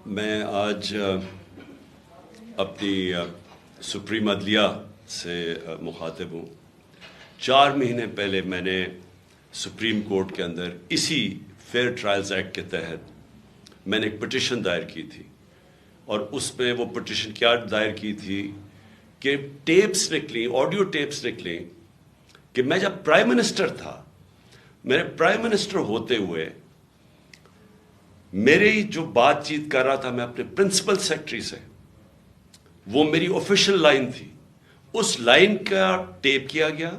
میں آج اپنی سپریم عدلیہ سے مخاطب ہوں۔ 4 مہینے پہلے میں نے سپریم کورٹ کے اندر اسی فیئر ٹرائلز ایکٹ کے تحت میں نے ایک پٹیشن دائر کی تھی، اور اس میں وہ پٹیشن کیا دائر کی تھی کہ ٹیپس نکلیں، آڈیو ٹیپس نکلیں کہ میں جب پرائم منسٹر تھا، میرے پرائم منسٹر ہوتے ہوئے میری جو بات چیت کر رہا تھا میں اپنے پرنسپل سیکرٹری سے، وہ میری آفیشیل لائن تھی، اس لائن کا ٹیپ کیا گیا،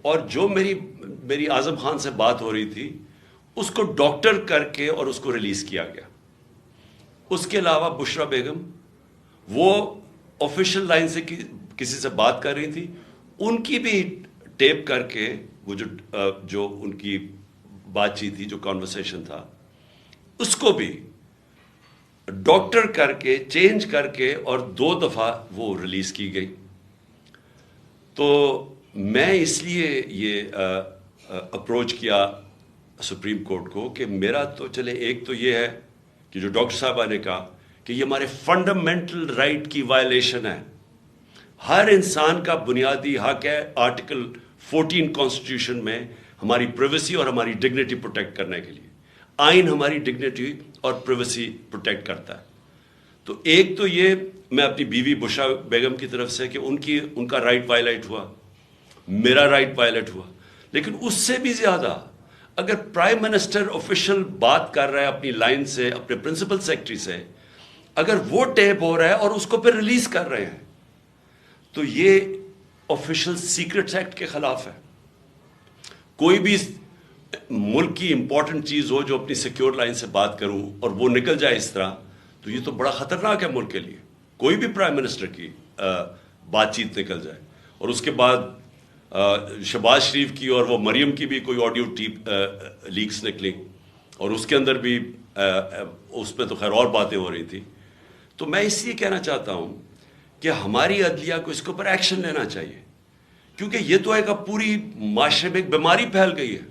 اور جو میری اعظم خان سے بات ہو رہی تھی اس کو ڈاکٹر کر کے اور اس کو ریلیز کیا گیا۔ اس کے علاوہ بشرا بیگم وہ آفیشیل لائن سے کسی سے بات کر رہی تھی، ان کی بھی ٹیپ کر کے وہ جو ان کی بات چیت تھی، جو کانورسیشن تھا، اس کو بھی ڈاکٹر کر کے چینج کر کے اور 2 دفعہ وہ ریلیز کی گئی۔ تو میں اس لیے یہ اپروچ کیا سپریم کورٹ کو کہ میرا تو چلے، ایک تو یہ ہے کہ جو ڈاکٹر صاحبہ نے کہا کہ یہ ہمارے فنڈامنٹل رائٹ کی وائلیشن ہے۔ ہر انسان کا بنیادی حق ہے آرٹیکل 14 کانسٹیٹیوشن میں ہماری پریویسی اور ہماری ڈگنیٹی پروٹیکٹ کرنے کے لیے۔ آئین ہماری ڈگنیٹی اور پریویسی پروٹیکٹ کرتا ہے۔ تو ایک تو یہ میں اپنی بیوی بشرا بیگم کی طرف سے کہ ان کا رائٹ وائلیٹ ہوا، میرا رائٹ وائلیٹ ہوا، لیکن اس سے بھی زیادہ اگر پرائم منسٹر آفیشیل بات کر رہا ہے اپنی لائن سے، اپنے پرنسپل سیکرٹری سے، اگر وہ ٹیپ ہو رہا ہے اور اس کو پھر ریلیز کر رہے ہیں، تو یہ آفیشیل سیکرٹس ایکٹ کے خلاف ہے۔ کوئی بھی ملک کی امپورٹنٹ چیز ہو جو اپنی سیکیور لائن سے بات کروں اور وہ نکل جائے اس طرح، تو یہ تو بڑا خطرناک ہے ملک کے لیے۔ کوئی بھی پرائم منسٹر کی بات چیت نکل جائے، اور اس کے بعد شہباز شریف کی اور وہ مریم کی بھی کوئی آڈیو لیکس نکلیں، اور اس کے اندر بھی اس میں تو خیر اور باتیں ہو رہی تھی۔ تو میں اس لیے کہنا چاہتا ہوں کہ ہماری عدلیہ کو اس کے اوپر ایکشن لینا چاہیے، کیونکہ یہ تو ایک پوری معاشرے میں ایک بیماری پھیل گئی ہے۔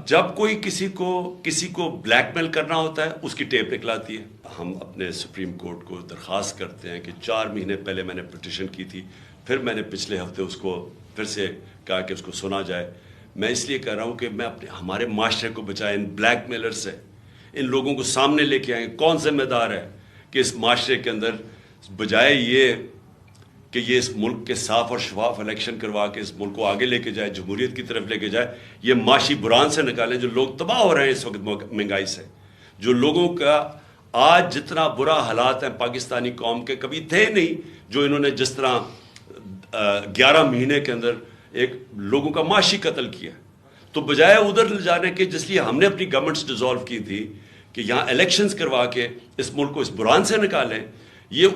جب کوئی کسی کو بلیک میل کرنا ہوتا ہے، اس کی ٹیپ نکلاتی ہے۔ ہم اپنے سپریم کورٹ کو درخواست کرتے ہیں کہ 4 مہینے پہلے میں نے پٹیشن کی تھی، پھر میں نے پچھلے ہفتے اس کو پھر سے کہا کہ اس کو سنا جائے۔ میں اس لیے کہہ رہا ہوں کہ میں ہمارے معاشرے کو بچائیں ان بلیک میلر سے، ان لوگوں کو سامنے لے کے آئیں۔ کون ذمہ دار ہے کہ اس معاشرے کے اندر بجائے یہ کہ یہ اس ملک کے صاف اور شفاف الیکشن کروا کے اس ملک کو آگے لے کے جائے، جمہوریت کی طرف لے کے جائے، یہ معاشی بحران سے نکالیں۔ جو لوگ تباہ ہو رہے ہیں اس وقت مہنگائی سے، جو لوگوں کا آج جتنا برا حالات ہیں پاکستانی قوم کے کبھی تھے نہیں، جو انہوں نے جس طرح 11 مہینے کے اندر ایک لوگوں کا معاشی قتل کیا، تو بجائے ادھر لے جانے کے جس لیے ہم نے اپنی گورنمنٹس ڈیزالو کی تھی کہ یہاں الیکشنز کروا کے اس ملک کو اس بحران سے نکالیں، یہ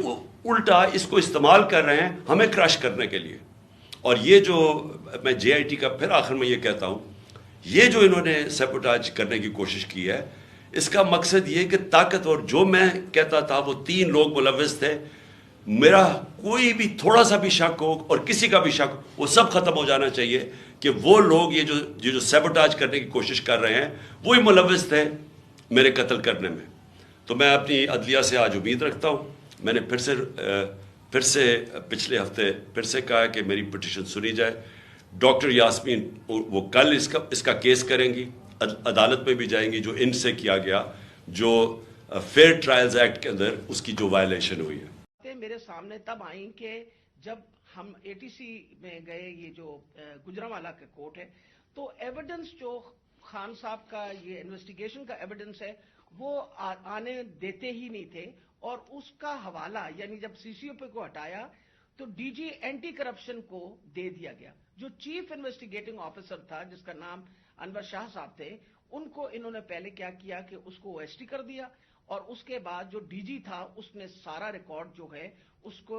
الٹا اس کو استعمال کر رہے ہیں ہمیں کرش کرنے کے لیے۔ اور یہ جو میں جے آئی ٹی کا پھر آخر میں یہ کہتا ہوں، یہ جو انہوں نے سیبوٹاج کرنے کی کوشش کی ہے، اس کا مقصد یہ کہ طاقتور، جو میں کہتا تھا وہ 3 لوگ ملوث تھے، میرا کوئی بھی تھوڑا سا بھی شک ہو اور کسی کا بھی شک ہو، وہ سب ختم ہو جانا چاہیے کہ وہ لوگ یہ جو سیبوٹاج کرنے کی کوشش کر رہے ہیں وہی ملوث تھے میرے قتل کرنے میں۔ تو میں اپنی عدلیہ سے آج امید رکھتا ہوں۔ میں نے پھر سے پچھلے ہفتے پھر سے کہا کہ میری پٹیشن سنی جائے۔ ڈاکٹر یاسمین وہ کل اس کا کیس کریں گی، عدالت میں بھی جائیں گی، جو ان سے کیا گیا، جو فیئر ٹرائلز ایکٹ کے اندر اس کی جو وائلیشن ہوئی ہے۔ میرے سامنے تب آئیں کہ جب ہم اے ٹی سی میں گئے، یہ جو گجرانوالہ کا کورٹ ہے، تو ایویڈنس جو خان صاحب کا یہ انویسٹیگیشن کا ایویڈنس ہے وہ آنے دیتے ہی نہیں تھے، اور اس کا حوالہ یعنی جب سی سی او پی کو ہٹایا تو ڈی جی اینٹی کرپشن کو دے دیا گیا۔ جو چیف انویسٹیگیٹنگ آفیسر تھا جس کا نام انور شاہ صاحب تھے، ان کو انہوں نے پہلے کیا کیا کہ اس کو او ایس ٹی کر دیا، اور اس کے بعد جو ڈی جی تھا اس نے سارا ریکارڈ جو ہے اس کو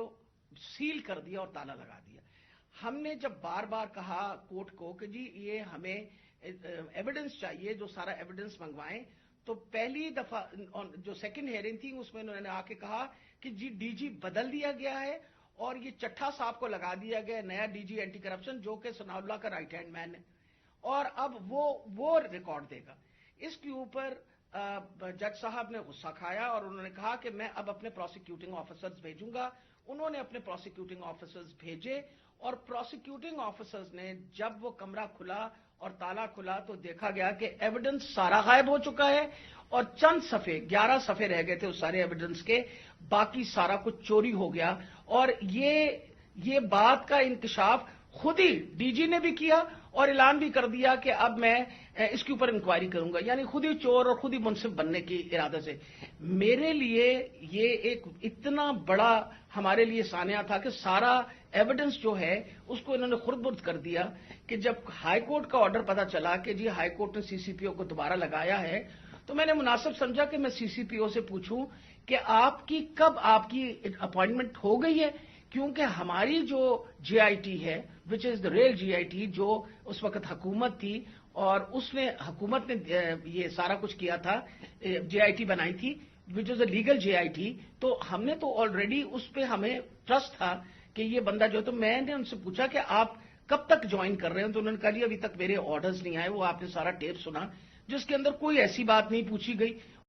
سیل کر دیا اور تالا لگا دیا۔ ہم نے جب بار بار کہا کورٹ کو کہ جی یہ ہمیں ایویڈنس چاہیے، جو سارا ایویڈنس منگوائیں، تو پہلی دفعہ جو سیکنڈ ہیئرنگ تھی اس میں انہوں نے آ کے کہا کہ جی ڈی جی بدل دیا گیا ہے، اور یہ چٹھا صاحب کو لگا دیا گیا نیا ڈی جی اینٹی کرپشن، جو کہ ثناء اللہ کا رائٹ ہینڈ مین ہے، اور اب وہ ریکارڈ دے گا۔ اس کے اوپر جج صاحب نے غصہ کھایا اور انہوں نے کہا کہ میں اب اپنے پروسیکیوٹنگ آفیسرز بھیجوں گا. انہوں نے اپنے پروسیکیوٹنگ آفیسرز بھیجے اور پروسیکیوٹنگ آفیسرز نے جب وہ کمرہ کھلا اور تالا کھلا تو دیکھا گیا کہ ایویڈنس سارا غائب ہو چکا ہے اور چند صفحے 11 صفحے رہ گئے تھے اس سارے ایویڈنس کے, باقی سارا کچھ چوری ہو گیا. اور یہ بات کا انکشاف خود ہی ڈی جی نے بھی کیا اور اعلان بھی کر دیا کہ اب میں اس کے اوپر انکوائری کروں گا, یعنی خود ہی چور اور خود ہی منصف بننے کی ارادے سے. میرے لیے یہ ایک اتنا بڑا ہمارے لیے سانحہ تھا کہ سارا ایویڈنس جو ہے اس کو انہوں نے خرد برد کر دیا کہ جب ہائی کورٹ کا آرڈر پتا چلا کہ جی ہائی کورٹ نے سی سی پی او کو دوبارہ لگایا ہے تو میں نے مناسب سمجھا کہ میں سی سی پی او سے پوچھوں کہ کب آپ کی اپوائنٹمنٹ ہو گئی ہے, کیونکہ ہماری جو جے آئی ٹی ہے وچ از دا ریل جے آئی ٹی جو اس وقت حکومت تھی اور حکومت نے یہ سارا کچھ کیا تھا, جے آئی ٹی بنائی تھی وچ از a legal J I T, تو ہم نے تو آلریڈی اس پہ ہمیں ٹرسٹ تھا کہ یہ بندہ جو, تو میں نے ان سے پوچھا کہ آپ کب تک جوائن کر رہے ہیں, تو انہوں نے کہا جی ابھی تک میرے آرڈرز نہیں آئے. وہ آپ نے سارا ٹیپ سنا جس کے اندر کوئی ایسی بات نہیں پوچھی گئی.